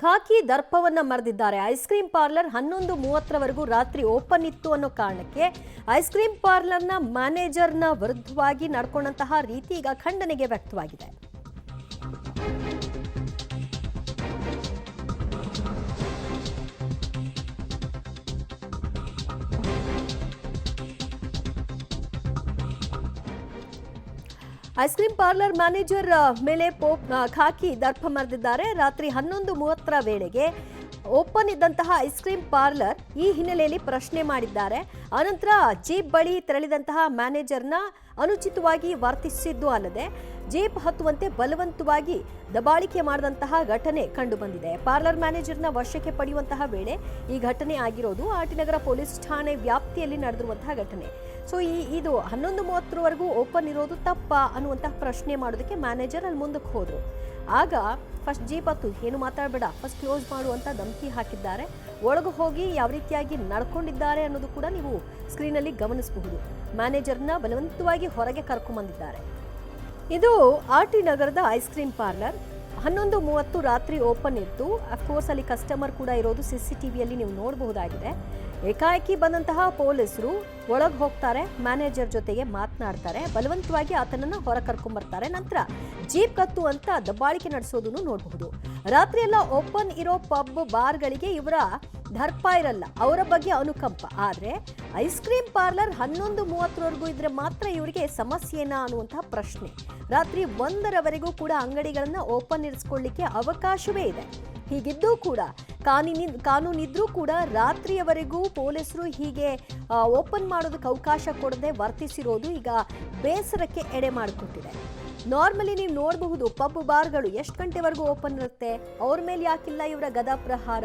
ಖಾಕಿ ದರ್ಪವನ್ನ ಮರೆದಿದ್ದಾರೆ. Ice cream parlour 11:30ರವರೆಗೂ ರಾತ್ರಿ open ಇತ್ತು ಅನ್ನೋ ಕಾರಣಕ್ಕೆ ಐಸ್ ಕ್ರೀಂ ಪಾರ್ಲರ್ನ ಮ್ಯಾನೇಜರ್ನ ವಿರುದ್ಧವಾಗಿ ನಡ್ಕೊಂಡಂತಹ ರೀತಿ ಈಗ ಖಂಡನೆಗೆ ವ್ಯಕ್ತವಾಗಿದೆ. ಐಸ್ ಕ್ರೀಂ ಪಾರ್ಲರ್ ಮ್ಯಾನೇಜರ್ ಮೇಲೆ ಖಾಕಿ ದರ್ಪ ಮರೆದಿದ್ದಾರೆ. ರಾತ್ರಿ 11:30ರ ವೇಳೆಗೆ ಓಪನ್ ಇದ್ದಂತಹ ಐಸ್ ಕ್ರೀಂ ಪಾರ್ಲರ್ ಈ ಹಿನ್ನೆಲೆಯಲ್ಲಿ ಪ್ರಶ್ನೆ ಮಾಡಿದ್ದಾರೆ. ಅನಂತರ ಜೀಪ್ ಬಳಿ ತೆರಳಿದಂತಹ ಮ್ಯಾನೇಜರ್ನ ಅನುಚಿತವಾಗಿ ವರ್ತಿಸಿದ್ದು ಅಲ್ಲದೆ ಜೀಪ್ ಹತ್ತುವಂತೆ ಬಲವಂತವಾಗಿ ದಬಾಳಿಕೆ ಮಾಡಿದಂತಹ ಘಟನೆ ಕಂಡುಬಂದಿದೆ. ಪಾರ್ಲರ್ ಮ್ಯಾನೇಜರ್ನ ವಶಕ್ಕೆ ಪಡೆಯುವಂತಹ ವೇಳೆ ಈ ಘಟನೆ ಆಗಿರೋದು ಆಟಿನಗರ ಪೊಲೀಸ್ ಠಾಣೆ ವ್ಯಾಪ್ತಿಯಲ್ಲಿ ನಡೆದಿರುವಂತಹ ಘಟನೆ. ಸೊ ಇದು 11:30ರವರೆಗೂ ಓಪನ್ ಇರೋದು ತಪ್ಪಾ ಅನ್ನುವಂತಹ ಪ್ರಶ್ನೆ ಮಾಡೋದಕ್ಕೆ ಮ್ಯಾನೇಜರ್ ಅಲ್ಲಿ ಮುಂದಕ್ಕೆ ಹೋದ್ರು. ಆಗ ಫಸ್ಟ್ ಜೀಪ್ ಹತ್ತು, ಏನು ಮಾತಾಡಬೇಡ, ಫಸ್ಟ್ ಕ್ಲೋಸ್ ಮಾಡುವಂತ ಧಮಕಿ ಹಾಕಿದ್ದಾರೆ. ಒಳಗೆ ಹೋಗಿ ಯಾವ ರೀತಿಯಾಗಿ ನಡ್ಕೊಂಡಿದ್ದಾರೆ ಅನ್ನೋದು ಕೂಡ ನೀವು ಸ್ಕ್ರೀನಲ್ಲಿ ಗಮನಿಸಬಹುದು. ಮ್ಯಾನೇಜರ್ನ ಬಲವಂತವಾಗಿ ಹೊರಗೆ ಕರ್ಕೊಂಡ್ಬಂದಿದ್ದಾರೆ. ಇದು ಆರ್ಟಿ ನಗರದ ಐಸ್ ಕ್ರೀಂ ಪಾರ್ಲರ್. 11:30 ರಾತ್ರಿ ಓಪನ್ ಇತ್ತು. ಅಫ್ಕೋರ್ಸ್ ಅಲ್ಲಿ ಕಸ್ಟಮರ್ ಕೂಡ ಇರೋದು CCTVಯಲ್ಲಿ ನೀವು ನೋಡಬಹುದಾಗಿದೆ. ಏಕಾಏಕಿ ಬಂದಂತಹ ಪೊಲೀಸರು ಒಳಗೆ ಹೋಗ್ತಾರೆ, ಮ್ಯಾನೇಜರ್ ಜೊತೆಗೆ ಮಾತನಾಡ್ತಾರೆ, ಬಲವಂತವಾಗಿ ಆತನನ್ನ ಹೊರ ಕರ್ಕೊಂಡ್ಬರ್ತಾರೆ. ನಂತರ ಜೀಪ್ ಕತ್ತು ಅಂತ ದಬ್ಬಾಳಿಕೆ ನಡೆಸೋದನ್ನು ನೋಡಬಹುದು. ರಾತ್ರಿ ಎಲ್ಲ ಓಪನ್ ಇರೋ ಪಬ್ ಬಾರ್ಗಳಿಗೆ ಇವರ ದರ್ಪ ಇರಲ್ಲ, ಅವರ ಬಗ್ಗೆ ಅನುಕಂಪ. ಆದ್ರೆ ಐಸ್ ಕ್ರೀಂ ಪಾರ್ಲರ್ 11:30ರವರೆಗೂ ಇದ್ರೆ ಮಾತ್ರ ಇವರಿಗೆ ಸಮಸ್ಯೆನಾ ಅನ್ನುವಂತಹ ಪ್ರಶ್ನೆ. ರಾತ್ರಿ 1ರವರೆಗೂ ಕೂಡ ಅಂಗಡಿಗಳನ್ನ ಓಪನ್ ಇರಿಸ್ಕೊಳ್ಳಿಕ್ಕೆ ಅವಕಾಶವೇ ಇದೆ. ಹೀಗಿದ್ದೂ ಕೂಡ ಕಾನೂನಿದ್ರೂ ಕೂಡ ರಾತ್ರಿಯವರೆಗೂ ಪೊಲೀಸರು ಹೀಗೆ ಓಪನ್ ಮಾಡೋದಕ್ಕೆ ಅವಕಾಶ ಕೊಡದೆ ವರ್ತಿಸಿರೋದು ಈಗ ಬೇಸರಕ್ಕೆ ಎಡೆ ಮಾಡಿಕೊಟ್ಟಿದೆ. ನಾರ್ಮಲಿ ನೀವು ನೋಡಬಹುದು ಪಬ್ ಬಾರ್ಗಳು ಎಷ್ಟು ಗಂಟೆವರೆಗೂ ಓಪನ್ ಇರುತ್ತೆ, ಅವ್ರ ಮೇಲೆ ಯಾಕಿಲ್ಲ ಇವರ ಗದಾ ಪ್ರಹಾರ.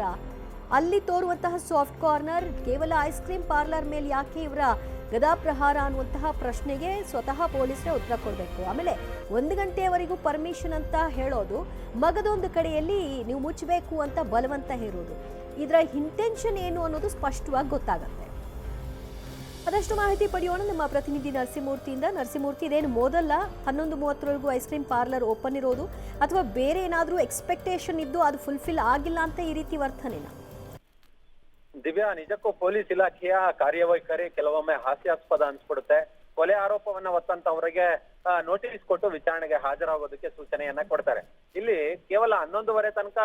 ಅಲ್ಲಿ ತೋರುವಂತಹ ಸಾಫ್ಟ್ ಕಾರ್ನರ್, ಕೇವಲ ಐಸ್ ಕ್ರೀಂ ಪಾರ್ಲರ್ ಮೇಲೆ ಯಾಕೆ ಇವರ ಗದಾ ಪ್ರಹಾರ ಅನ್ನುವಂತಹ ಪ್ರಶ್ನೆಗೆ ಸ್ವತಃ ಪೊಲೀಸರೇ ಉತ್ತರ ಕೊಡಬೇಕು. ಆಮೇಲೆ 1 ಗಂಟೆಯವರೆಗೂ ಪರ್ಮಿಷನ್ ಅಂತ ಹೇಳೋದು, ಮಗದೊಂದು ಕಡೆಯಲ್ಲಿ ನೀವು ಮುಚ್ಚಬೇಕು ಅಂತ ಬಲವಂತ ಹೇರೋದು. ಇದರ ಇಂಟೆನ್ಷನ್ ಏನು ಅನ್ನೋದು ಸ್ಪಷ್ಟವಾಗಿ ಗೊತ್ತಾಗುತ್ತೆ. ಅದಷ್ಟು ಮಾಹಿತಿ ಪಡೆಯೋಣ ನಮ್ಮ ಪ್ರತಿನಿಧಿ ನರಸಿಂಹಮೂರ್ತಿಯಿಂದ. ನರಸಿಂಹಮೂರ್ತಿ, ಇದೇನು ಮೊದಲ 11:30ರವರೆಗೂ ಐಸ್ ಕ್ರೀಂ ಪಾರ್ಲರ್ ಓಪನ್ ಇರೋದು, ಅಥವಾ ಬೇರೆ ಏನಾದರೂ ಎಕ್ಸ್ಪೆಕ್ಟೇಷನ್ ಇದ್ದು ಅದು ಫುಲ್ಫಿಲ್ ಆಗಿಲ್ಲ ಅಂತ ಈ ರೀತಿ ವರ್ತನೆನಾ? ದಿವ್ಯಾ, ನಿಜಕ್ಕೂ ಪೊಲೀಸ್ ಇಲಾಖೆಯ ಕಾರ್ಯವೈಖರಿ ಕೆಲವೊಮ್ಮೆ ಹಾಸ್ಯಾಸ್ಪದ ಅನ್ಸ್ಬಿಡುತ್ತೆ. ಕೊಲೆ ಆರೋಪವನ್ನ ಹೊತ್ತಂತವರಿಗೆ ನೋಟಿಸ್ ಕೊಟ್ಟು ವಿಚಾರಣೆಗೆ ಹಾಜರಾಗೋದಕ್ಕೆ ಸೂಚನೆಯನ್ನ ಕೊಡ್ತಾರೆ. ಇಲ್ಲಿ ಕೇವಲ 11:30 ತನಕ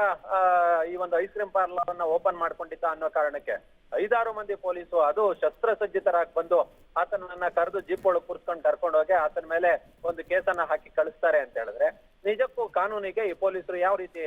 ಈ ಒಂದು ಐಸ್ ಕ್ರೀಂ ಪಾರ್ಲರ್ ಅನ್ನ ಓಪನ್ ಮಾಡ್ಕೊಂಡಿದ್ದ ಅನ್ನೋ ಕಾರಣಕ್ಕೆ 5-6 ಮಂದಿ ಪೊಲೀಸು, ಅದು ಶಸ್ತ್ರಸಜ್ಜಿತರಾಗಿ ಬಂದು ಆತನನ್ನ ಕರೆದು ಜೀಪ್ ಒಳಗೆ ಕೂರ್ಸ್ಕೊಂಡು ಕರ್ಕೊಂಡು ಹೋಗಿ ಆತನ ಮೇಲೆ ಒಂದು ಕೇಸನ್ನ ಹಾಕಿ ಕಳಿಸ್ತಾರೆ ಅಂತ ಹೇಳಿದ್ರೆ ನಿಜಕ್ಕೂ ಕಾನೂನಿಗೆ ಈ ಪೊಲೀಸರು ಯಾವ ರೀತಿ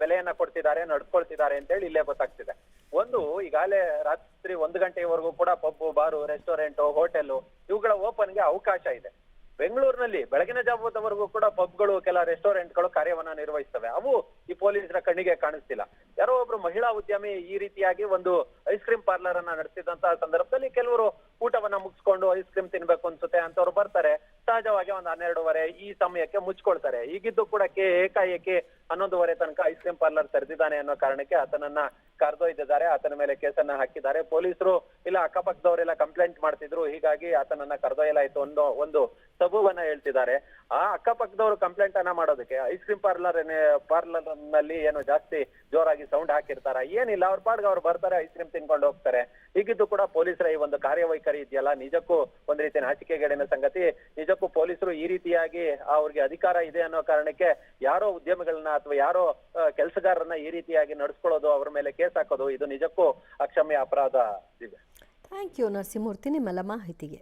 ಬೆಲೆಯನ್ನ ಕೊಡ್ತಿದ್ದಾರೆ, ನಡ್ಕೊಳ್ತಿದ್ದಾರೆ ಅಂತ ಹೇಳಿ ಇಲ್ಲೇ ಗೊತ್ತಾಗ್ತಿದೆ. ಒಂದು, ಈಗಾಗಲೇ ರಾತ್ರಿ 1 ಗಂಟೆವರೆಗೂ ಕೂಡ ಪಬ್ಬು, ಬಾರು, ರೆಸ್ಟೋರೆಂಟ್, ಹೋಟೆಲ್ ಇವುಗಳ ಓಪನ್ಗೆ ಅವಕಾಶ ಇದೆ. ಬೆಂಗಳೂರಿನಲ್ಲಿ ಬೆಳಗಿನ ಜಾವದವರೆಗೂ ಕೂಡ ಪಬ್ಗಳು, ಕೆಲ ರೆಸ್ಟೋರೆಂಟ್ಗಳು ಕಾರ್ಯವನ್ನ ನಿರ್ವಹಿಸ್ತವೆ. ಅವು ಈ ಪೊಲೀಸರ ಕಣ್ಣಿಗೆ ಕಾಣಿಸ್ತಿಲ್ಲ. ಯಾರೋ ಒಬ್ರು ಮಹಿಳಾ ಉದ್ಯಮಿ ಈ ರೀತಿಯಾಗಿ ಒಂದು ಐಸ್ ಕ್ರೀಂ ಪಾರ್ಲರ್ ಅನ್ನ ನಡೆಸಿದಂತಹ ಸಂದರ್ಭದಲ್ಲಿ ಕೆಲವರು ಊಟವನ್ನ ಮುಗಿಸ್ಕೊಂಡು ಐಸ್ ಕ್ರೀಂ ತಿನ್ಬೇಕು ಅನ್ಸುತ್ತೆ ಅಂತವ್ರು ಬರ್ತಾರೆ. ಸಹಜವಾಗಿ ಒಂದು 12:30 ಈ ಸಮಯಕ್ಕೆ ಮುಚ್ಕೊಳ್ತಾರೆ. ಈಗಿದ್ದು ಕೂಡ ಏಕಾಏಕಿ 11:30 ತನಕ ಐಸ್ ಕ್ರೀಂ ಪಾರ್ಲರ್ ತೆರೆದಿದ್ದಾನೆ ಅನ್ನೋ ಕಾರಣಕ್ಕೆ ಆತನನ್ನ ಕರೆದೊಯ್ದಿದ್ದಾರೆ. ಆತನ ಮೇಲೆ ಕೇಸನ್ನ ಹಾಕಿದ್ದಾರೆ. ಪೊಲೀಸರು ಇಲ್ಲ ಅಕ್ಕಪಕ್ಕದವರೆಲ್ಲ ಕಂಪ್ಲೇಂಟ್ ಮಾಡ್ತಿದ್ರು, ಹೀಗಾಗಿ ಆತನನ್ನ ಕರೆದೊಯ್ಯಲಾಯ್ತು ಅನ್ನೋ ಒಂದು ಸಬೂಬನ್ನ ಹೇಳ್ತಿದ್ದಾರೆ. ಆ ಅಕ್ಕಪಕ್ಕದವರು ಕಂಪ್ಲೇಂಟ್ ಅನ್ನ ಮಾಡೋದಕ್ಕೆ ಐಸ್ ಕ್ರೀಂ ಪಾರ್ಲರ್ ನಲ್ಲಿ ಏನು ಜಾಸ್ತಿ ಜೋರಾಗಿ ಸೌಂಡ್ ಹಾಕಿರ್ತಾರ? ಏನಿಲ್ಲ, ಅವ್ರ ಪಾಡ್ಗೆ ಅವ್ರು ಬರ್ತಾರೆ, ಐಸ್ ಕ್ರೀಂ ತಿನ್ಕೊಂಡು ಹೋಗ್ತಾರೆ. ಹೀಗಿದ್ದು ಕೂಡ ಪೊಲೀಸರ ಈ ಒಂದು ಕಾರ್ಯವೈಖರಿ ಇದೆಯಲ್ಲ, ನಿಜಕ್ಕೂ ಒಂದ್ ರೀತಿ ನಾಚಿಕೆಗೇಡಿನ ಸಂಗತಿ. ನಿಜಕ್ಕೂ ಪೊಲೀಸರು ಈ ರೀತಿಯಾಗಿ ಅವ್ರಿಗೆ ಅಧಿಕಾರ ಇದೆ ಅನ್ನೋ ಕಾರಣಕ್ಕೆ ಯಾರೋ ಉದ್ಯಮಿಗಳನ್ನ ಅಥವಾ ಯಾರೋ ಕೆಲಸಗಾರರನ್ನ ಈ ರೀತಿಯಾಗಿ ನಡೆಸ್ಕೊಳ್ಳೋದು, ಅವ್ರ ಮೇಲೆ ಕೇಸ್ ಹಾಕೋದು, ಇದು ನಿಜಕ್ಕೂ ಅಕ್ಷಮ್ಯ ಅಪರಾಧ. ಥ್ಯಾಂಕ್ ಯು ನರಸಿಂಹಮೂರ್ತಿ ನಿಮ್ಮೆಲ್ಲ ಮಾಹಿತಿಗೆ.